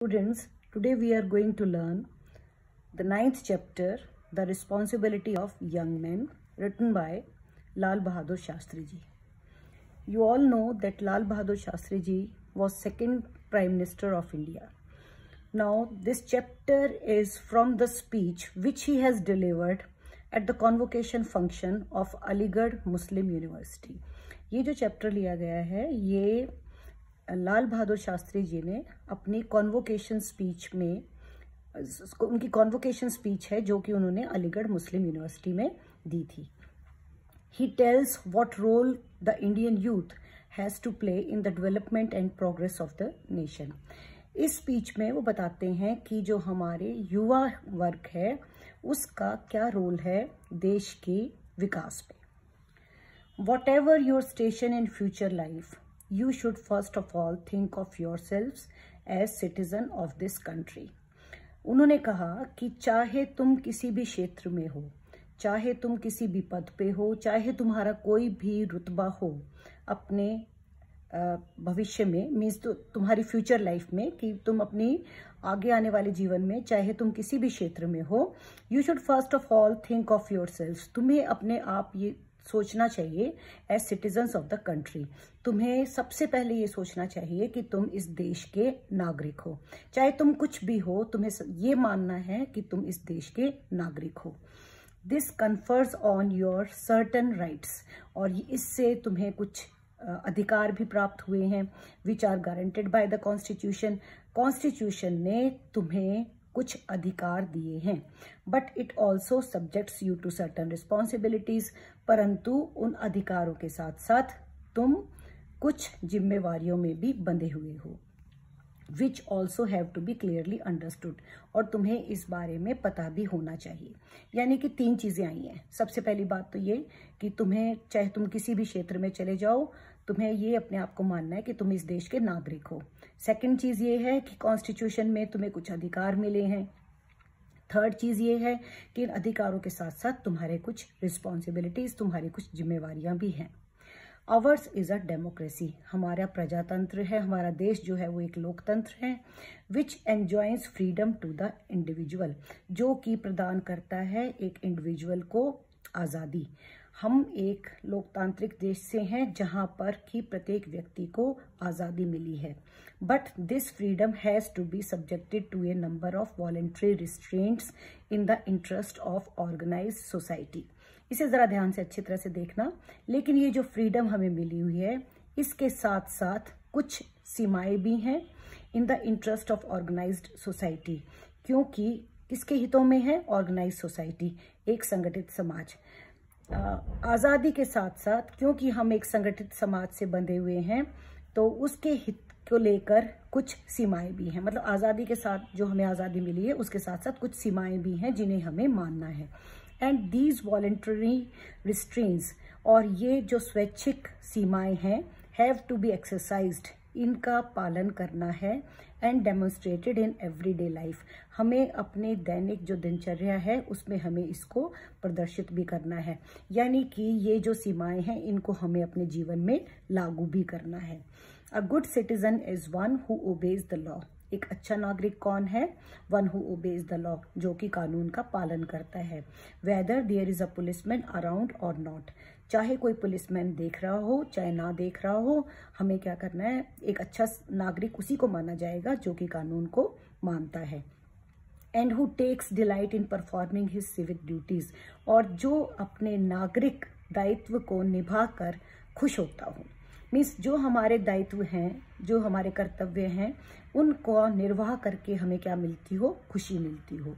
Students, today we are going to learn the 9th chapter, The Responsibility of Young Men, written by Lal Bahadur Shastri Ji. You all know that Lal Bahadur Shastri Ji was second Prime Minister of India. Now, this chapter is from the speech which he has delivered at the convocation function of Aligarh Muslim University. ये जो chapter लिया गया है ये लाल बहादुर शास्त्री जी ने अपनी convocation speech में, उनकी कॉन्वोकेशन स्पीच है जो कि उन्होंने अलीगढ़ मुस्लिम यूनिवर्सिटी में दी थी. He tells what role the Indian youth has to play in the development and progress of the nation. इस स्पीच में वो बताते हैं कि जो हमारे युवा वर्ग है उसका क्या रोल है देश के विकास में. Whatever your station in future life, you should first of all think of yourselves as citizen of this country. उन्होंने कहा कि चाहे तुम किसी भी क्षेत्र में हो, चाहे तुम किसी भी पद पे हो, चाहे तुम्हारा कोई भी रुतबा हो अपने भविष्य में, मीन्स तो तुम्हारी फ्यूचर लाइफ में, कि तुम अपनी आगे आने वाले जीवन में चाहे तुम किसी भी क्षेत्र में हो, you should first of all think of yourselves. तुम्हें अपने आप ये सोचना चाहिए as citizens of the country. तुम्हें सबसे पहले ये सोचना चाहिए कि तुम इस देश के नागरिक हो. चाहे तुम कुछ भी हो, तुम्हें ये मानना है कि तुम इस देश के नागरिक हो. This confers on your certain rights, और इससे तुम्हें कुछ अधिकार भी प्राप्त हुए हैं which are guaranteed by the constitution. Constitution ने तुम्हें कुछ अधिकार दिए हैं. But it also subjects you to certain responsibilities. परंतु उन अधिकारों के साथ साथ तुम कुछ जिम्मेवारियों में भी बंधे हुए हो. Which also have to be clearly understood, और तुम्हें इस बारे में पता भी होना चाहिए. यानी कि 3 चीजें आई हैं. सबसे पहली बात तो ये कि तुम्हें चाहे तुम किसी भी क्षेत्र में चले जाओ, तुम्हें ये अपने आप को मानना है कि तुम इस देश के नागरिक हो. सेकंड चीज ये है कि कॉन्स्टिट्यूशन में तुम्हें कुछ अधिकार मिले हैं. थर्ड चीज ये है कि इन अधिकारों के साथ साथ तुम्हारे कुछ रिस्पॉन्सिबिलिटीज, तुम्हारी कुछ जिम्मेवारियां भी हैं. Hours is a democracy. हमारा प्रजातंत्र है, हमारा देश जो है वो एक लोकतंत्र है. Which enjoys freedom to the individual, जो कि प्रदान करता है एक इंडिविजुअल को आज़ादी. हम एक लोकतांत्रिक देश से हैं जहां पर कि प्रत्येक व्यक्ति को आज़ादी मिली है. But this freedom has to be subjected to a number of voluntary restraints in the interest of organised society. इसे ज़रा ध्यान से अच्छी तरह से देखना. लेकिन ये जो फ्रीडम हमें मिली हुई है इसके साथ साथ कुछ सीमाएं भी हैं in the interest of organised society. क्योंकि किसके हितों में है? ऑर्गेनाइज्ड सोसाइटी, एक संगठित समाज. आज़ादी के साथ साथ क्योंकि हम एक संगठित समाज से बंधे हुए हैं तो उसके हित को लेकर कुछ सीमाएं भी हैं. मतलब आज़ादी के साथ जो हमें आज़ादी मिली है उसके साथ साथ कुछ सीमाएं भी हैं जिन्हें हमें मानना है. एंड दीज वॉलेंटरी रिस्ट्रेंट्स, और ये जो स्वैच्छिक सीमाएं हैं, हैव टू बी एक्सरसाइज्ड, इनका पालन करना है. And demonstrated in everyday life, हमें अपने दैनिक जो दिनचर्या है उसमें हमें इसको प्रदर्शित भी करना है. यानी कि ये जो सीमाएं हैं इनको हमें अपने जीवन में लागू भी करना है. A good citizen is one who obeys the law. एक अच्छा नागरिक कौन है? One who obeys the law, जो कि कानून का पालन करता है. Whether there is a policeman around और नॉट, चाहे कोई पुलिसमैन देख रहा हो चाहे ना देख रहा हो, हमें क्या करना है? एक अच्छा नागरिक उसी को माना जाएगा जो कि कानून को मानता है. And who takes delight in performing his civic duties, और जो अपने नागरिक दायित्व को निभाकर खुश होता हो. मीन्स जो हमारे दायित्व हैं, जो हमारे कर्तव्य हैं, उनको निर्वाह करके हमें क्या मिलती हो? खुशी मिलती हो.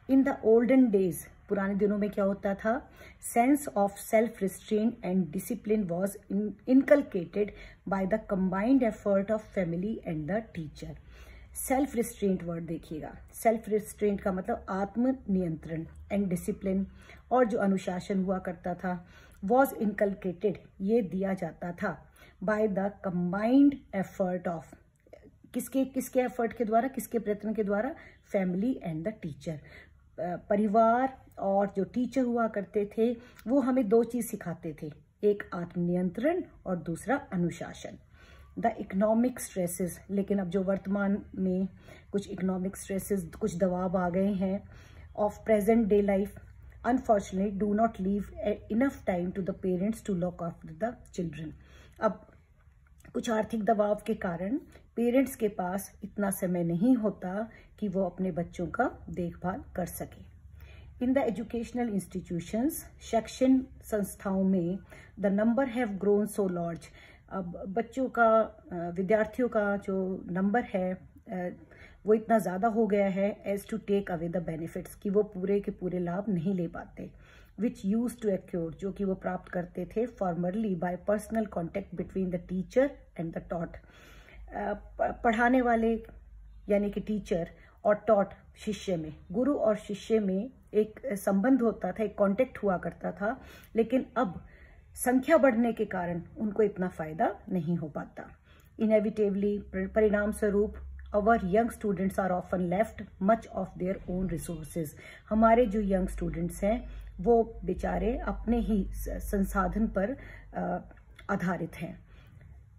इन द ओल्डन डेज, पुराने दिनों में क्या होता था? Sense of self restrain and discipline was inculcated by the combined effort of family and the teacher. Self restraint word देखिएगा. सेल्फ रिस्ट्रेंट का मतलब आत्म नियंत्रण, एंड डिसिप्लिन, और जो अनुशासन हुआ करता था, वॉज इनकलकेटेड, ये दिया जाता था by the combined effort of, किसके एफर्ट के द्वारा, किसके प्रयत्न के द्वारा? Family and the teacher. परिवार और जो टीचर हुआ करते थे वो हमें 2 चीज सिखाते थे, एक आत्मनियंत्रण और दूसरा अनुशासन. द इकोनॉमिक स्ट्रेसेस, लेकिन अब जो वर्तमान में कुछ इकोनॉमिक स्ट्रेसेस, कुछ दबाव आ गए हैं of present day life, unfortunately do not leave enough time to the parents to look after the children. अब कुछ आर्थिक दबाव के कारण पेरेंट्स के पास इतना समय नहीं होता कि वो अपने बच्चों का देखभाल कर सके। इन द एजुकेशनल इंस्टीट्यूशंस, शैक्षणिक संस्थाओं में the number have grown so large. अब बच्चों का, विद्यार्थियों का जो नंबर है वो इतना ज़्यादा हो गया है as to take away the benefits, कि वो पूरे के पूरे लाभ नहीं ले पाते। विच यूज टू एक्योर, जो कि वो प्राप्त करते थे formerly bye personal contact between the teacher and the taught. पढ़ाने वाले यानी कि टीचर और टॉट शिष्य में, गुरु और शिष्य में एक संबंध होता था, एक कांटेक्ट हुआ करता था, लेकिन अब संख्या बढ़ने के कारण उनको इतना फायदा नहीं हो पाता। इनएविटेबली, परिणाम स्वरूप, our young students are often left much of their own resources. हमारे जो यंग स्टूडेंट्स हैं वो बेचारे अपने ही संसाधन पर आधारित हैं।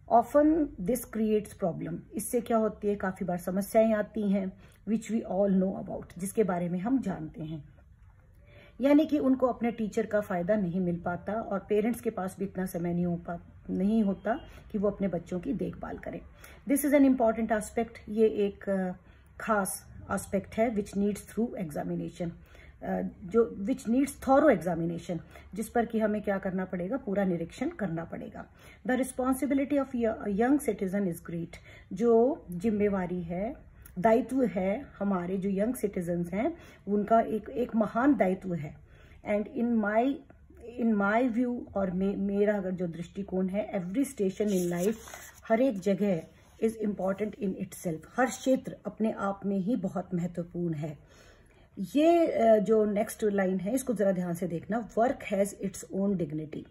ऑफन दिस क्रिएट्स प्रॉब्लम, इससे क्या होती है, काफ़ी बार समस्याएं आती हैं, which we all know about, जिसके बारे में हम जानते हैं। यानी कि उनको अपने टीचर का फ़ायदा नहीं मिल पाता और पेरेंट्स के पास भी इतना समय नहीं होता कि वो अपने बच्चों की देखभाल करें। This is an important aspect, ये एक खास एस्पेक्ट है which needs through examination, which needs thorough examination, जिस पर कि हमें क्या करना पड़ेगा, पूरा निरीक्षण करना पड़ेगा। The responsibility of young citizen is great, जो जिम्मेवारी है, दायित्व है हमारे जो यंग सिटीजन्स हैं उनका एक महान दायित्व है। एंड इन माई व्यू, और मेरा अगर जो दृष्टिकोण है, एवरी स्टेशन इन लाइफ, हर एक जगह इज इम्पॉर्टेंट इन इटसेल्फ, हर क्षेत्र अपने आप में ही बहुत महत्वपूर्ण है। ये जो नेक्स्ट लाइन है इसको जरा ध्यान से देखना। Work has its own dignity,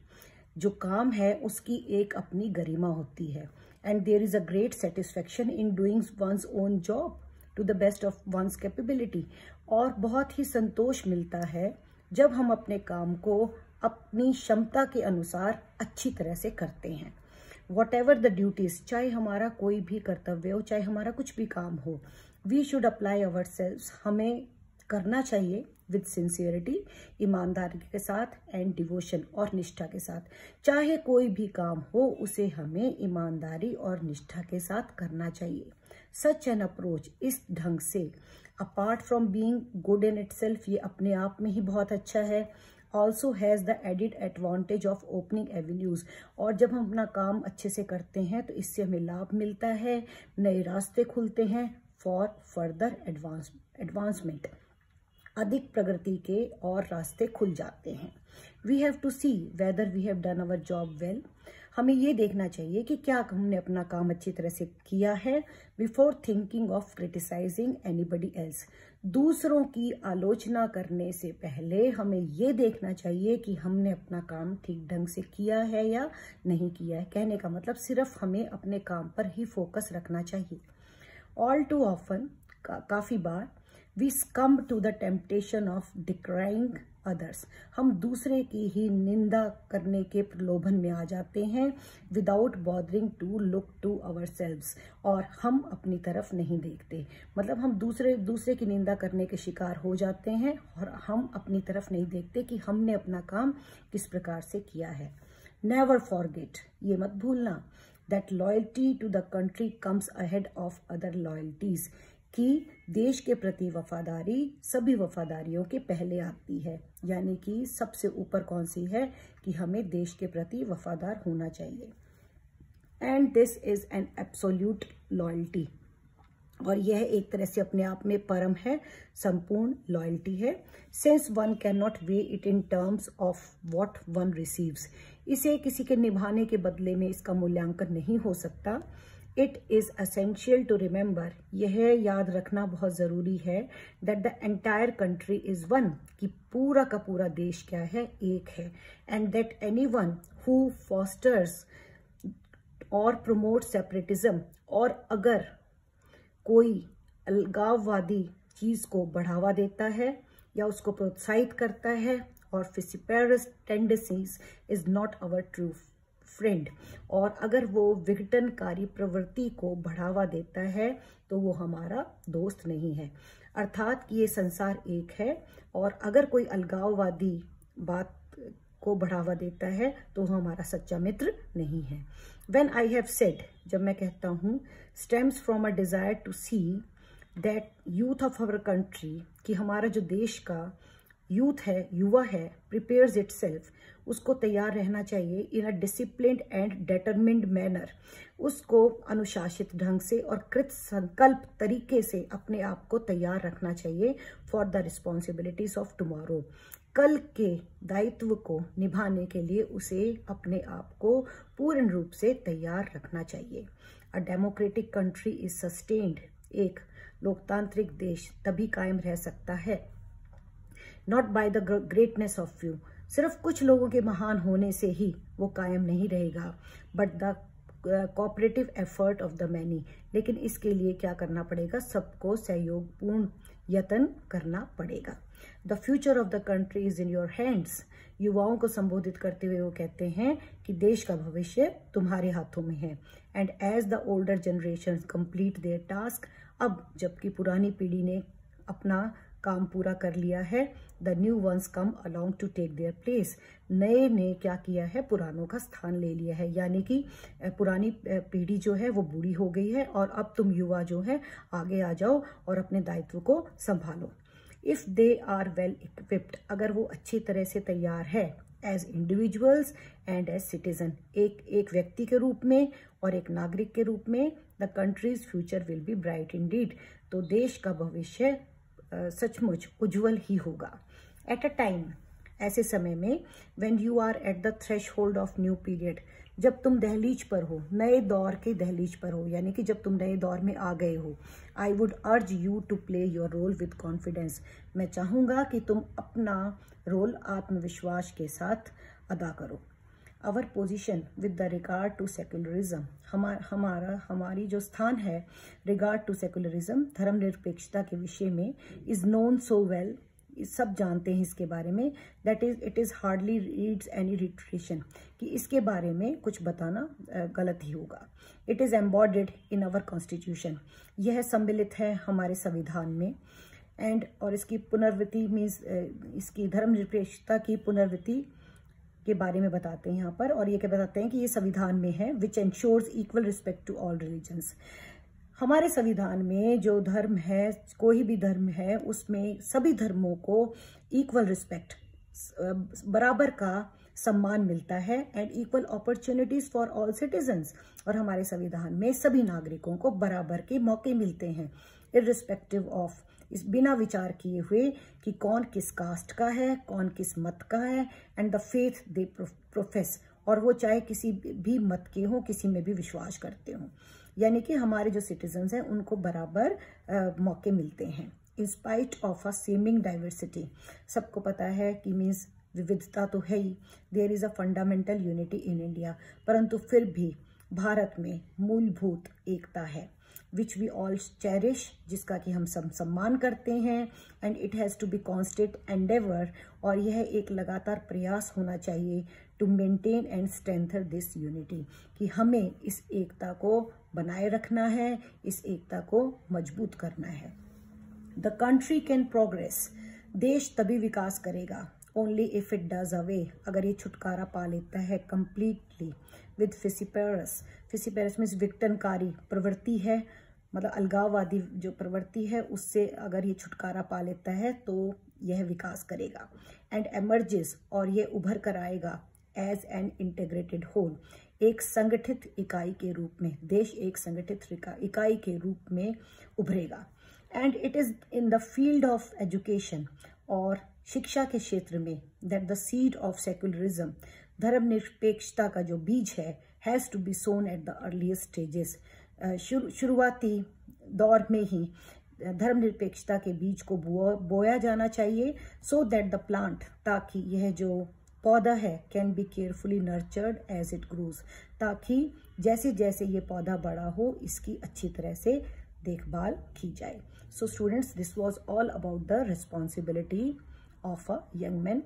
जो काम है उसकी एक अपनी गरिमा होती है। And there is a great satisfaction in doing one's own job to the best of one's capability, और बहुत ही संतोष मिलता है जब हम अपने काम को अपनी क्षमता के अनुसार अच्छी तरह से करते हैं। वॉट एवर द ड्यूटीज, चाहे हमारा कोई भी कर्तव्य हो, चाहे हमारा कुछ भी काम हो, we should apply ourselves, हमें करना चाहिए विद सिंसियरिटी, ईमानदारी के साथ, एंड डिवोशन, और निष्ठा के साथ। चाहे कोई भी काम हो उसे हमें ईमानदारी और निष्ठा के साथ करना चाहिए। सच एन अप्रोच, इस ढंग से, apart from being good in itself, ये अपने आप में ही बहुत अच्छा है, also has the added advantage of opening avenues, और जब हम अपना काम अच्छे से करते हैं तो इससे हमें लाभ मिलता है, नए रास्ते खुलते हैं फॉर फर्दर एडवांसमेंट, अधिक प्रगति के और रास्ते खुल जाते हैं। We have to see whether we have done our job well, हमें ये देखना चाहिए कि क्या हमने अपना काम अच्छी तरह से किया है, before thinking of criticising anybody else, दूसरों की आलोचना करने से पहले हमें ये देखना चाहिए कि हमने अपना काम ठीक ढंग से किया है या नहीं किया है। कहने का मतलब सिर्फ हमें अपने काम पर ही फोकस रखना चाहिए। ऑल टू ऑफन, काफ़ी बार, we succumb to the temptation of decrying others, हम दूसरे की ही निंदा करने के प्रलोभन में आ जाते हैं, without bothering to look to ourselves, और हम अपनी तरफ नहीं देखते। मतलब हम दूसरे की निंदा करने के शिकार हो जाते हैं और हम अपनी तरफ नहीं देखते कि हमने अपना काम किस प्रकार से किया है। नेवर फॉरगेट, ये मत भूलना, that loyalty to the country comes ahead of other loyalties, कि देश के प्रति वफादारी सभी वफादारियों के पहले आती है। यानी कि सबसे ऊपर कौन सी है, कि हमें देश के प्रति वफादार होना चाहिए। And this is an absolute loyalty, और यह एक तरह से अपने आप में परम है, संपूर्ण लॉयल्टी है। Since one can not way it in terms of what one receives, इसे किसी के निभाने के बदले में इसका मूल्यांकन नहीं हो सकता। It is essential to remember, यह याद रखना बहुत ज़रूरी है, that the entire country is one, कि पूरा का पूरा देश क्या है, एक है। And that anyone who fosters और प्रमोट सेपरेटिज्म, और अगर कोई अलगाववादी चीज़ को बढ़ावा देता है या उसको प्रोत्साहित करता है, और fissiparous tendencies is not our true friend, और अगर वो विघटनकारी प्रवृत्ति को बढ़ावा देता है तो वो हमारा दोस्त नहीं है। अर्थात कि ये संसार एक है, और अगर कोई अलगाववादी बात को बढ़ावा देता है तो वो हमारा सच्चा मित्र नहीं है। When I have said, जब मैं कहता हूँ, stems from a desire to see that youth of our country, कि हमारा जो देश का यूथ है, युवा है, prepares itself, उसको तैयार रहना चाहिए in a disciplined and determined manner, उसको अनुशासित ढंग से और कृत संकल्प तरीके से अपने आप को तैयार रखना चाहिए for the responsibilities of tomorrow, कल के दायित्व को निभाने के लिए उसे अपने आप को पूर्ण रूप से तैयार रखना चाहिए। A democratic country is sustained, एक लोकतांत्रिक देश तभी कायम रह सकता है, not by the greatness of few, सिर्फ कुछ लोगों के महान होने से ही वो कायम नहीं रहेगा, but the cooperative effort of the many, लेकिन इसके लिए क्या करना पड़ेगा, सबको सहयोगपूर्ण यत्न करना पड़ेगा। The future of the country is in your hands, युवाओं को संबोधित करते हुए वो कहते हैं कि देश का भविष्य तुम्हारे हाथों में है। And as the older generation complete their task, अब जबकि पुरानी पीढ़ी ने अपना काम पूरा कर लिया है, the new ones come along to take their place, नए ने क्या किया है, पुरानों का स्थान ले लिया है, यानी कि पुरानी पीढ़ी जो है वो बूढ़ी हो गई है और अब तुम युवा जो है आगे आ जाओ और अपने दायित्व को संभालो। If they are well equipped, अगर वो अच्छी तरह से तैयार है, as individuals and as citizen, एक व्यक्ति के रूप में और एक नागरिक के रूप में, the countries future will be bright Indeed, तो देश का भविष्य सचमुच उज्जवल ही होगा। एट अ टाइम, ऐसे समय में, when you are at the threshold of new period, जब तुम दहलीज पर हो, नए दौर के दहलीज पर हो, यानी कि जब तुम नए दौर में आ गए हो, I would urge you to play your role with confidence, मैं चाहूँगा कि तुम अपना रोल आत्मविश्वास के साथ अदा करो। Our position with the regard to secularism, हमारी जो स्थान है रिगार्ड टू सेक्युलरिज्म, धर्मनिरपेक्षता के विषय में, इज नोन सो वेल, सब जानते हैं इसके बारे में, that is it is hardly needs any reiteration, कि इसके बारे में कुछ बताना गलत ही होगा। It is embodied in our constitution, यह सम्मिलित है हमारे संविधान में, एंड और इसकी पुनर्वृत्ति मीन्स इसकी धर्मनिरपेक्षता की पुनर्वृत्ति के बारे में बताते हैं यहाँ पर, और ये क्या बताते हैं कि ये संविधान में है, which ensures equal respect to all religions, हमारे संविधान में जो धर्म है, कोई भी धर्म है, उसमें सभी धर्मों को इक्वल रिस्पेक्ट, बराबर का सम्मान मिलता है, and equal opportunities for all citizens, और हमारे संविधान में सभी नागरिकों को बराबर के मौके मिलते हैं, इर्रिस्पेक्टिव ऑफ, इस बिना विचार किए हुए कि कौन किस कास्ट का है, कौन किस मत का है, and the faith they profess, और वो चाहे किसी भी मत के हों, किसी में भी विश्वास करते हों, यानी कि हमारे जो सिटीजन्स हैं उनको बराबर मौके मिलते हैं। In spite of a seeming diversity, सबको पता है कि मीन्स विविधता तो है ही, there is a fundamental unity in India, परंतु फिर भी भारत में मूलभूत एकता है, विच वी ऑल चेरिश, जिसका कि हम सब सम्मान करते हैं, and it has to be constant endeavour, और यह एक लगातार प्रयास होना चाहिए to maintain and strengthen this unity, कि हमें इस एकता को बनाए रखना है, इस एकता को मजबूत करना है। द कंट्री कैन प्रोग्रेस, देश तभी विकास करेगा, only if it does away, अगर ये छुटकारा पा लेता है कंप्लीटली विद फिसिपेरस, फिसिपेरस मीन्स विघटनकारी प्रवृत्ति है, मतलब अलगाववादी जो प्रवृत्ति है, उससे अगर ये छुटकारा पा लेता है तो यह विकास करेगा। एंड एमर्जेस, और ये उभर कर आएगा, एज एन इंटीग्रेटेड होल, एक संगठित इकाई के रूप में, देश एक संगठित इकाई के रूप में उभरेगा। And it is in the field of education, और शिक्षा के क्षेत्र में, that the seed of secularism, धर्मनिरपेक्षता का जो बीज है, has to be sown at the earliest stages, शुरुआती दौर में ही धर्मनिरपेक्षता के बीज को बोया जाना चाहिए, सो दैट द प्लांट, ताकि यह जो पौधा है, can be carefully nurtured as it grows, ताकि जैसे जैसे ये पौधा बड़ा हो इसकी अच्छी तरह से देखभाल की जाए। So students, this was all about the responsibility of a young man.